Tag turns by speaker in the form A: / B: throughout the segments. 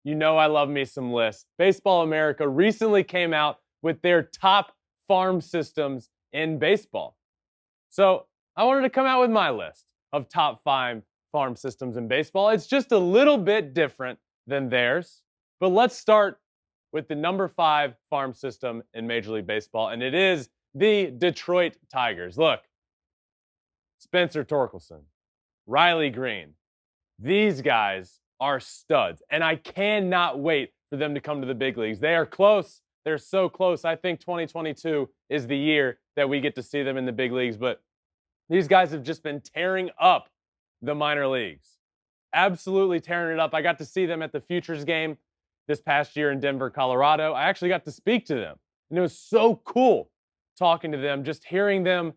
A: You know I love me some lists. Baseball America recently came out with their top farm systems in baseball. So I wanted to come out with my list of top 5 farm systems in baseball. It's just a little bit different than theirs. But let's start with the number 5 farm system in Major League Baseball, and it is the Detroit Tigers. Look, Spencer Torkelson, Riley Green, these guys are studs, and I cannot wait for them to come to the big leagues. They are close. They're so close. I think 2022 is the year that we get to see them in the big leagues, but these guys have just been tearing up the minor leagues. Absolutely tearing it up. I got to see them at the Futures game this past year in Denver, Colorado. I actually got to speak to them, and it was so cool talking to them, just hearing them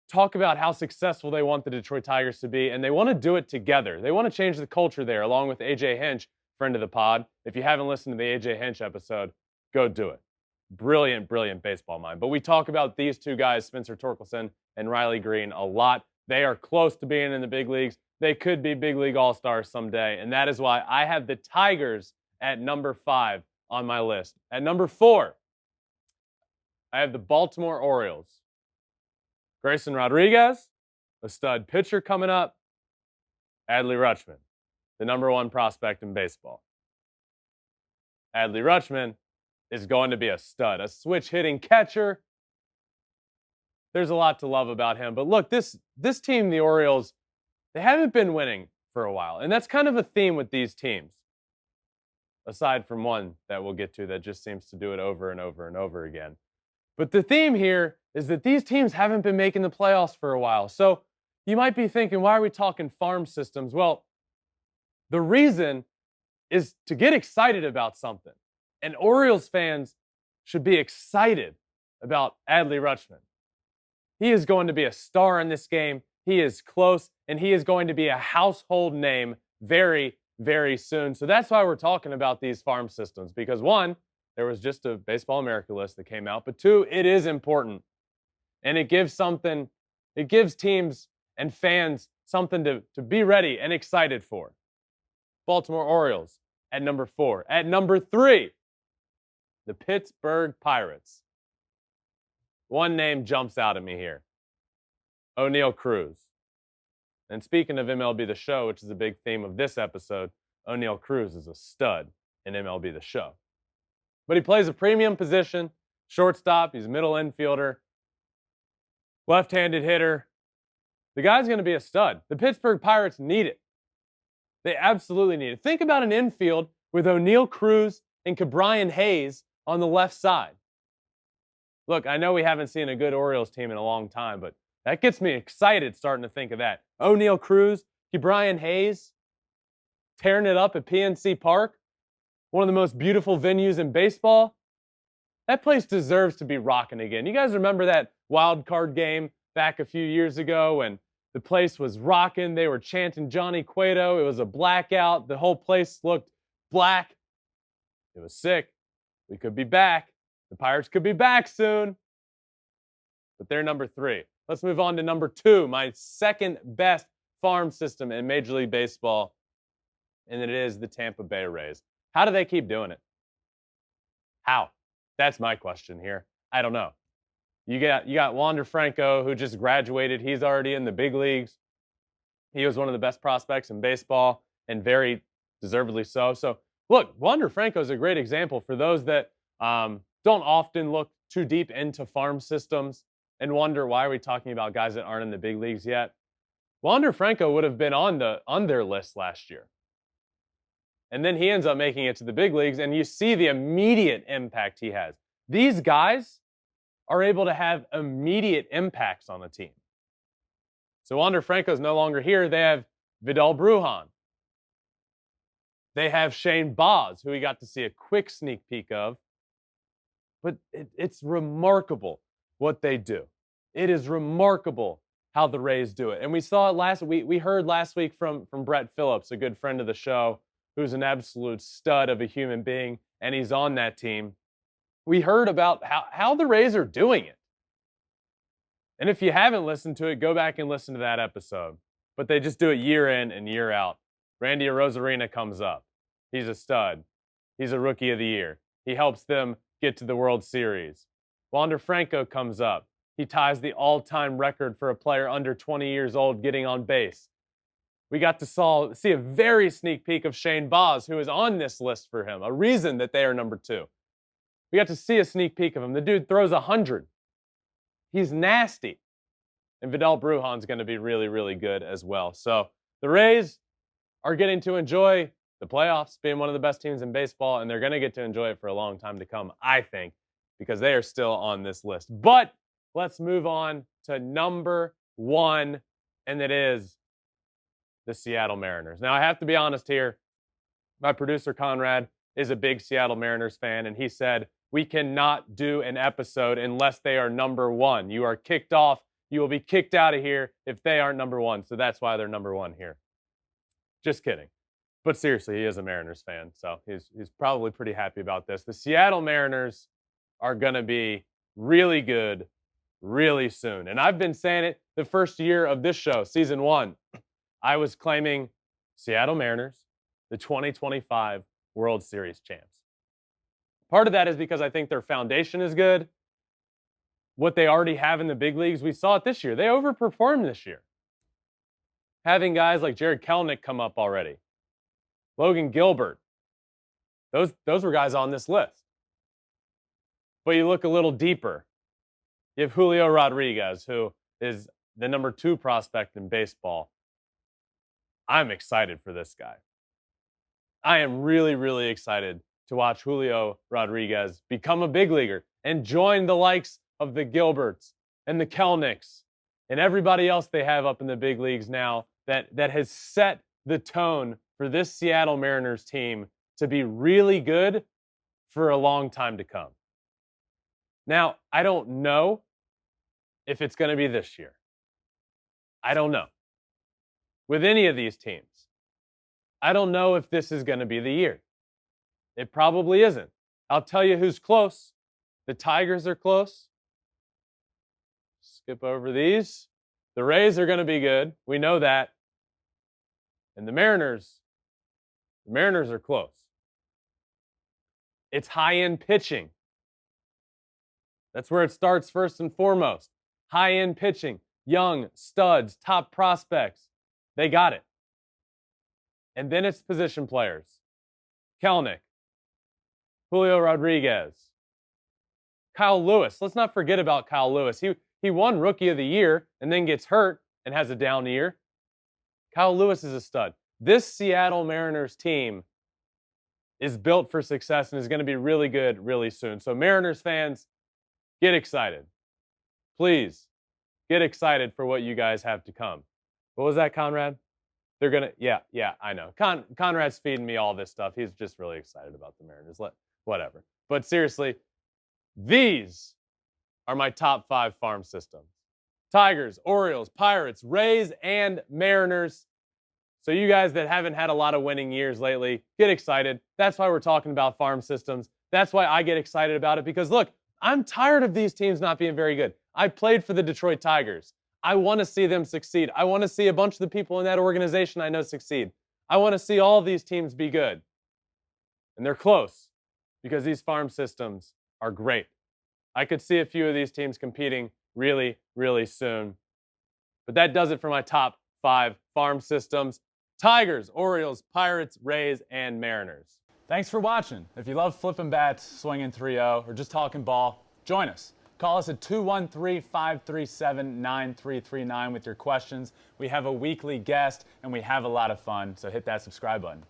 A: talk about how successful they want the Detroit Tigers to be, and they want to do it together. They want to change the culture there, along with AJ Hinch, friend of the pod. If you haven't listened to the AJ Hinch episode, go do it. Brilliant, brilliant baseball mind. But we talk about these two guys, Spencer Torkelson and Riley Green, a lot. They are close to being in the big leagues. They could be big league all-stars someday, and that is why I have the Tigers at number 5 on my list. At number 4, I have the Baltimore Orioles. Grayson Rodriguez, a stud pitcher coming up. Adley Rutschman, the number 1 prospect in baseball. Adley Rutschman is going to be a stud, a switch-hitting catcher. There's a lot to love about him. But look, this team, the Orioles, they haven't been winning for a while. And that's kind of a theme with these teams, aside from one that we'll get to that just seems to do it over and over and over again. But the theme here is that these teams haven't been making the playoffs for a while. So you might be thinking, why are we talking farm systems? Well, the reason is to get excited about something. And Orioles fans should be excited about Adley Rutschman. He is going to be a star in this game. He is close, and he is going to be a household name very, very soon. So that's why we're talking about these farm systems, because 1, there was just a Baseball America list that came out, but 2, it is important. And it gives teams and fans something to be ready and excited for. Baltimore Orioles at number 4. At number 3, the Pittsburgh Pirates. One name jumps out at me here. O'Neal Cruz. And speaking of MLB The Show, which is a big theme of this episode, O'Neal Cruz is a stud in MLB The Show. But he plays a premium position, shortstop, he's a middle infielder, left-handed hitter. The guy's going to be a stud. The Pittsburgh Pirates need it. They absolutely need it. Think about an infield with O'Neal Cruz and Ke'Bryan Hayes on the left side. Look, I know we haven't seen a good Orioles team in a long time, but that gets me excited starting to think of that. O'Neal Cruz, Ke'Bryan Hayes, tearing it up at PNC Park, one of the most beautiful venues in baseball. That place deserves to be rocking again. You guys remember that wild card game back a few years ago when the place was rocking? They were chanting Johnny Cueto. It was a blackout. The whole place looked black. It was sick. We could be back. The Pirates could be back soon. But they're number 3. Let's move on to number 2, my second best farm system in Major League Baseball, and it is the Tampa Bay Rays. How do they keep doing it? How? That's my question here. I don't know. You got Wander Franco, who just graduated. He's already in the big leagues. He was one of the best prospects in baseball, and very deservedly so. So, look, Wander Franco is a great example for those that don't often look too deep into farm systems and wonder, why are we talking about guys that aren't in the big leagues yet? Wander Franco would have been on their list last year. And then he ends up making it to the big leagues, and you see the immediate impact he has. These guys are able to have immediate impacts on the team. So Wander Franco's no longer here. They have Vidal Brujan. They have Shane Baz, who we got to see a quick sneak peek of. But it's remarkable what they do. It is remarkable how the Rays do it. And we saw it last week. We heard last week from Brett Phillips, a good friend of the show, who's an absolute stud of a human being, and he's on that team. We heard about how the Rays are doing it. And if you haven't listened to it, go back and listen to that episode. But they just do it year in and year out. Randy Arozarena comes up. He's a stud. He's a Rookie of the Year. He helps them get to the World Series. Wander Franco comes up. He ties the all-time record for a player under 20 years old getting on base. We got to see a very sneak peek of Shane Baz, who is on this list for him, a reason that they are number 2. We got to see a sneak peek of him. The dude throws 100. He's nasty. And Vidal Brujan's going to be really, really good as well. So the Rays are getting to enjoy the playoffs, being one of the best teams in baseball, and they're going to get to enjoy it for a long time to come, I think, because they are still on this list. But let's move on to number 1, and it is the Seattle Mariners. Now, I have to be honest here. My producer, Conrad, is a big Seattle Mariners fan, and he said, we cannot do an episode unless they are number 1. You are kicked off. You will be kicked out of here if they aren't number 1. So that's why they're number 1 here. Just kidding. But seriously, he is a Mariners fan, so he's probably pretty happy about this. The Seattle Mariners are going to be really good really soon. And I've been saying it the first year of this show, season 1. I was claiming Seattle Mariners, the 2025 World Series champs. Part of that is because I think their foundation is good. What they already have in the big leagues, we saw it this year. They overperformed this year. Having guys like Jared Kelenic come up already. Logan Gilbert. Those were guys on this list. But you look a little deeper. You have Julio Rodriguez, who is the number 2 prospect in baseball. I'm excited for this guy. I am really, really excited to watch Julio Rodriguez become a big leaguer and join the likes of the Gilberts and the Kelenics and everybody else they have up in the big leagues now that has set the tone for this Seattle Mariners team to be really good for a long time to come. Now, I don't know if it's going to be this year. I don't know. With any of these teams, I don't know if this is going to be the year. It probably isn't. I'll tell you who's close. The Tigers are close. Skip over these. The Rays are going to be good. We know that. And the Mariners are close. It's high-end pitching. That's where it starts first and foremost. High-end pitching. Young, studs, top prospects. They got it. And then it's position players. Kelenic. Julio Rodriguez. Kyle Lewis. Let's not forget about Kyle Lewis. He won Rookie of the Year and then gets hurt and has a down year. Kyle Lewis is a stud. This Seattle Mariners team is built for success and is going to be really good really soon. So Mariners fans, get excited. Please, get excited for what you guys have to come. What was that, Conrad? They're going to, yeah, I know. Conrad's feeding me all this stuff. He's just really excited about the Mariners. Whatever. But seriously, these are my top 5 farm systems. Tigers, Orioles, Pirates, Rays, and Mariners. So you guys that haven't had a lot of winning years lately, get excited. That's why we're talking about farm systems. That's why I get excited about it because, look, I'm tired of these teams not being very good. I played for the Detroit Tigers. I want to see them succeed. I want to see a bunch of the people in that organization I know succeed. I want to see all these teams be good. And they're close because these farm systems are great. I could see a few of these teams competing really, really soon. But that does it for my top 5 farm systems. Tigers, Orioles, Pirates, Rays, and Mariners.
B: Thanks for watching. If you love flipping bats, swinging 3-0, or just talking ball, join us. Call us at 213-537-9339 with your questions. We have a weekly guest, and we have a lot of fun, so hit that subscribe button.